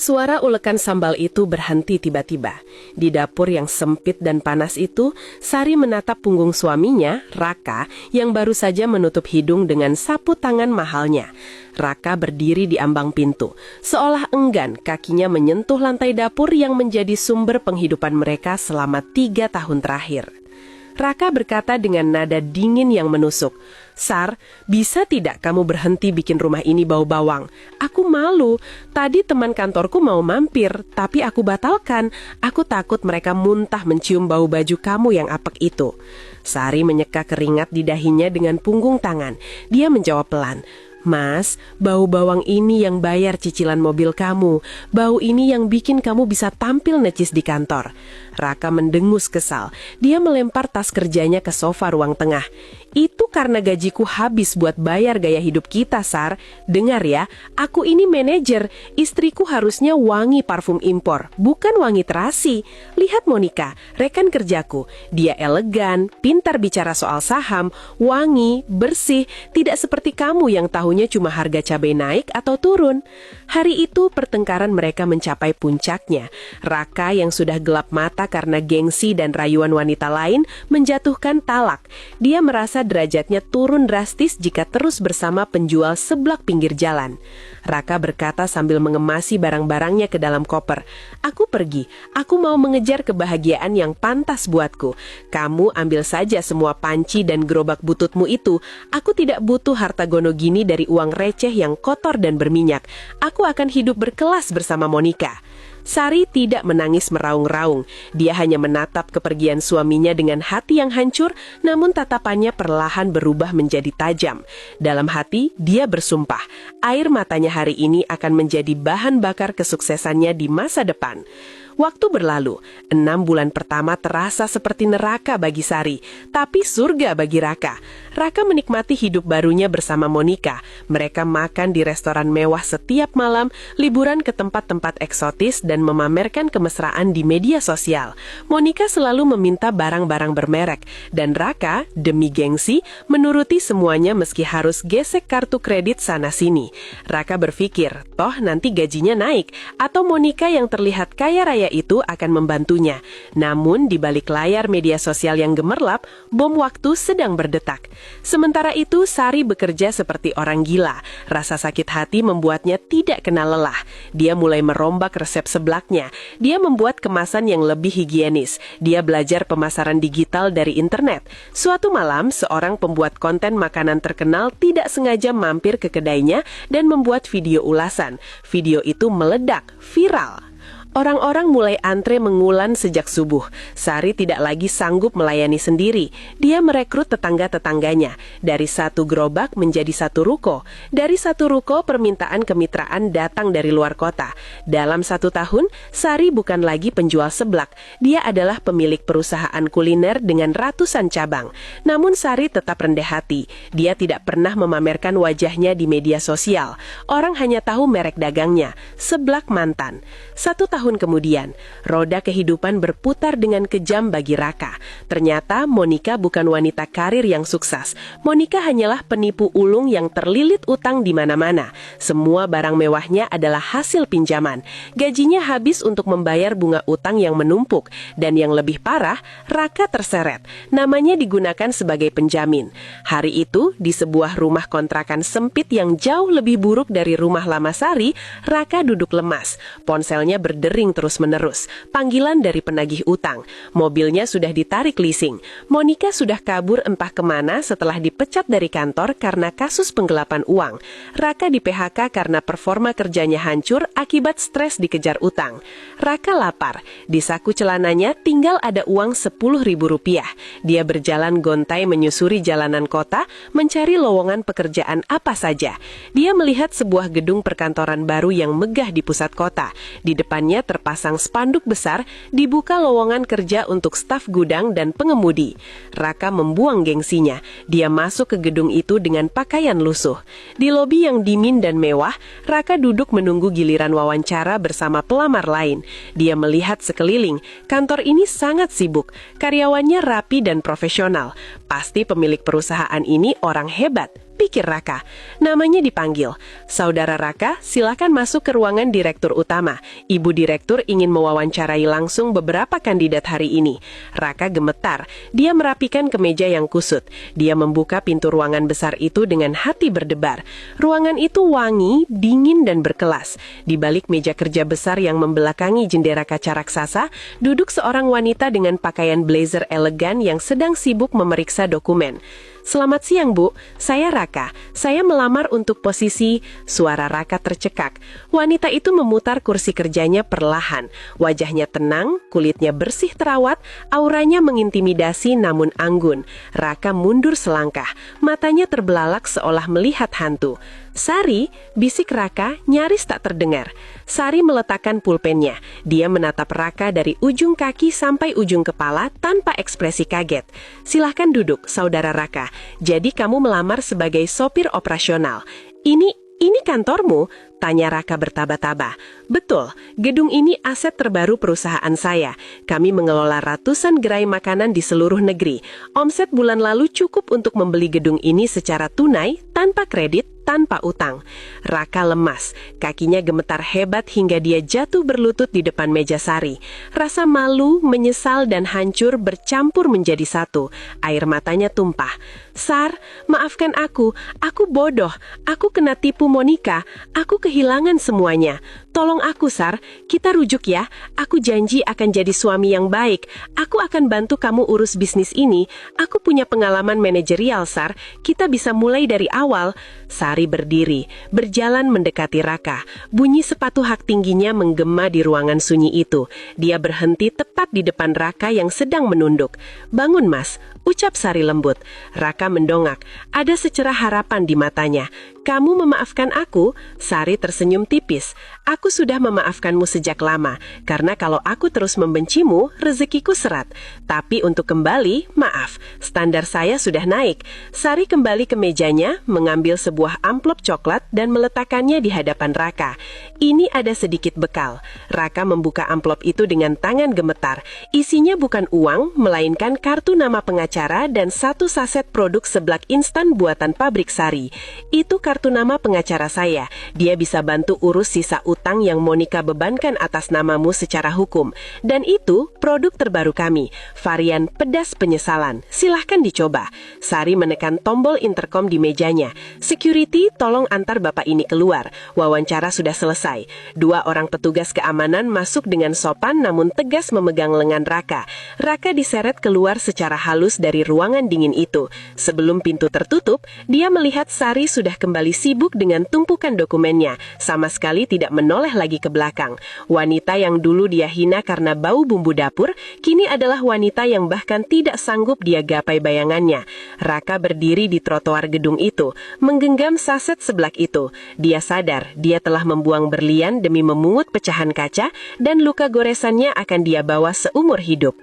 Suara ulekan sambal itu berhenti tiba-tiba. Di dapur yang sempit dan panas itu, Sari menatap punggung suaminya, Raka, yang baru saja menutup hidung dengan sapu tangan mahalnya. Raka berdiri di ambang pintu, seolah enggan kakinya menyentuh lantai dapur yang menjadi sumber penghidupan mereka selama 3 tahun terakhir. Raka berkata dengan nada dingin yang menusuk, "Sar, bisa tidak kamu berhenti bikin rumah ini bau bawang? Aku malu. Tadi teman kantorku mau mampir, tapi aku batalkan. Aku takut mereka muntah mencium bau baju kamu yang apek itu." Sari menyeka keringat di dahinya dengan punggung tangan. Dia menjawab pelan, "Mas, bau bawang ini yang bayar cicilan mobil kamu. Bau ini yang bikin kamu bisa tampil necis di kantor." Raka mendengus kesal. Dia melempar tas kerjanya ke sofa ruang tengah. "Itu karena gajiku habis buat bayar gaya hidup kita, Sar. Dengar ya, aku ini manajer. Istriku harusnya wangi parfum impor, bukan wangi terasi. Lihat Monica, rekan kerjaku. Dia elegan, pintar bicara soal saham, wangi, bersih, tidak seperti kamu yang tahunya cuma harga cabai naik atau turun." Hari itu pertengkaran mereka mencapai puncaknya. Raka yang sudah gelap mata karena gengsi dan rayuan wanita lain menjatuhkan talak. Dia merasa derajatnya turun drastis jika terus bersama penjual seblak pinggir jalan. Raka berkata sambil mengemasi barang-barangnya ke dalam koper, "Aku pergi, aku mau mengejar kebahagiaan yang pantas buatku. Kamu ambil saja semua panci dan gerobak bututmu itu. Aku tidak butuh harta gono gini dari uang receh yang kotor dan berminyak. Aku akan hidup berkelas bersama Monica." Sari tidak menangis meraung-raung. Dia hanya menatap kepergian suaminya dengan hati yang hancur, namun tatapannya perlahan berubah menjadi tajam. Dalam hati, dia bersumpah, air matanya hari ini akan menjadi bahan bakar kesuksesannya di masa depan. Waktu berlalu, 6 bulan pertama terasa seperti neraka bagi Sari, tapi surga bagi Raka. Raka menikmati hidup barunya bersama Monica. Mereka makan di restoran mewah setiap malam, liburan ke tempat-tempat eksotis, dan memamerkan kemesraan di media sosial. Monica selalu meminta barang-barang bermerek, dan Raka, demi gengsi, menuruti semuanya meski harus gesek kartu kredit sana-sini. Raka berpikir, toh nanti gajinya naik, atau Monica yang terlihat kaya raya itu akan membantunya. Namun di balik layar media sosial yang gemerlap, bom waktu sedang berdetak. Sementara itu Sari bekerja seperti orang gila. Rasa sakit hati membuatnya tidak kenal lelah. Dia mulai merombak resep seblaknya. Dia membuat kemasan yang lebih higienis. Dia belajar pemasaran digital dari internet. Suatu malam, seorang pembuat konten makanan terkenal tidak sengaja mampir ke kedainya dan membuat video ulasan. Video itu meledak, viral. Orang-orang mulai antre mengulan sejak subuh. Sari tidak lagi sanggup melayani sendiri. Dia merekrut tetangga-tetangganya. Dari 1 gerobak menjadi 1 ruko. Dari 1 ruko, permintaan kemitraan datang dari luar kota. Dalam 1 tahun, Sari bukan lagi penjual seblak. Dia adalah pemilik perusahaan kuliner dengan ratusan cabang. Namun Sari tetap rendah hati. Dia tidak pernah memamerkan wajahnya di media sosial. Orang hanya tahu merek dagangnya, Seblak Mantan. 1 tahun kemudian, roda kehidupan berputar dengan kejam bagi Raka. Ternyata Monica bukan wanita karir yang sukses. Monica hanyalah penipu ulung yang terlilit utang di mana-mana. Semua barang mewahnya adalah hasil pinjaman. Gajinya habis untuk membayar bunga utang yang menumpuk. Dan yang lebih parah, Raka terseret. Namanya digunakan sebagai penjamin. Hari itu, di sebuah rumah kontrakan sempit yang jauh lebih buruk dari rumah lama Sari, Raka duduk lemas. Ponselnya berdering terus-menerus. Panggilan dari penagih utang. Mobilnya sudah ditarik leasing. Monica sudah kabur entah kemana setelah dipecat dari kantor karena kasus penggelapan uang. Raka di PHK karena performa kerjanya hancur akibat stres dikejar utang. Raka lapar. Di saku celananya tinggal ada uang Rp10.000. Dia berjalan gontai menyusuri jalanan kota, mencari lowongan pekerjaan apa saja. Dia melihat sebuah gedung perkantoran baru yang megah di pusat kota. Di depannya terpasang spanduk besar, dibuka lowongan kerja untuk staf gudang dan pengemudi. Raka membuang gengsinya. Dia masuk ke gedung itu dengan pakaian lusuh. Di lobi yang dingin dan mewah, Raka duduk menunggu giliran wawancara bersama pelamar lain. Dia melihat sekeliling. Kantor ini sangat sibuk. Karyawannya rapi dan profesional. Pasti pemilik perusahaan ini orang hebat. pikir Raka. Namanya dipanggil. Saudara Raka, silakan masuk ke ruangan direktur utama. Ibu direktur ingin mewawancarai langsung beberapa kandidat hari ini. Raka gemetar. Dia merapikan kemeja yang kusut. Dia membuka pintu ruangan besar itu dengan hati berdebar. Ruangan itu wangi, dingin, dan berkelas. Di balik meja kerja besar yang membelakangi jendela kaca raksasa, duduk seorang wanita dengan pakaian blazer elegan yang sedang sibuk memeriksa dokumen. "Selamat siang, Bu. Saya Raka. Saya melamar untuk posisi..." Suara Raka tercekak. Wanita itu memutar kursi kerjanya perlahan. Wajahnya tenang, kulitnya bersih terawat, auranya mengintimidasi namun anggun. Raka mundur selangkah. Matanya terbelalak seolah melihat hantu. "Sari," bisik Raka, nyaris tak terdengar. Sari meletakkan pulpennya. Dia menatap Raka dari ujung kaki sampai ujung kepala tanpa ekspresi kaget. "Silahkan duduk, Saudara Raka. Jadi kamu melamar sebagai sopir operasional. Ini kantormu?" tanya Raka bertaba-taba. "Betul, gedung ini aset terbaru perusahaan saya. Kami mengelola ratusan gerai makanan di seluruh negeri. Omset bulan lalu cukup untuk membeli gedung ini secara tunai, tanpa kredit, tanpa utang." Raka lemas, kakinya gemetar hebat hingga dia jatuh berlutut di depan meja Sari. Rasa malu, menyesal, dan hancur bercampur menjadi satu. Air matanya tumpah. "Sar, maafkan aku bodoh, aku kena tipu Monica, aku kehilangan semuanya. Tolong aku, Sar, kita rujuk ya. Aku janji akan jadi suami yang baik. Aku akan bantu kamu urus bisnis ini. Aku punya pengalaman manajerial, Sar. Kita bisa mulai dari awal." Sari berdiri, berjalan mendekati Raka. Bunyi sepatu hak tingginya menggema di ruangan sunyi itu. Dia berhenti tepat di depan Raka yang sedang menunduk. "Bangun, Mas," ucap Sari lembut. Raka mendongak. Ada secerah harapan di matanya. "Kamu memaafkan aku?" Sari tersenyum tipis. "Aku sudah memaafkanmu sejak lama, karena kalau aku terus membencimu, rezekiku seret. Tapi untuk kembali, maaf, standar saya sudah naik." Sari kembali ke mejanya, mengambil sebuah amplop coklat dan meletakkannya di hadapan Raka. "Ini ada sedikit bekal." Raka membuka amplop itu dengan tangan gemetar. Isinya bukan uang, melainkan kartu nama pengacara dan satu saset produk seblak instan buatan pabrik Sari. "Itu kartu nama pengacara saya. Dia bisa bantu urus sisa utang yang Monica bebankan atas namamu secara hukum. Dan itu produk terbaru kami, varian pedas penyesalan. Silahkan dicoba." Sari menekan tombol intercom di mejanya. "Security, tolong antar bapak ini keluar. Wawancara sudah selesai." Dua orang petugas keamanan masuk dengan sopan namun tegas memegang lengan Raka. Raka diseret keluar secara halus dari ruangan dingin itu. Sebelum pintu tertutup, dia melihat Sari sudah kembali sibuk dengan tumpukan dokumennya, sama sekali tidak menoleh lagi ke belakang. Wanita yang dulu dia hina karena bau bumbu dapur, kini adalah wanita yang bahkan tidak sanggup dia gapai bayangannya. Raka berdiri di trotoar gedung itu, menggenggam saset seblak itu. Dia sadar dia telah membuang berlian demi memungut pecahan kaca, dan luka goresannya akan dia bawa seumur hidup.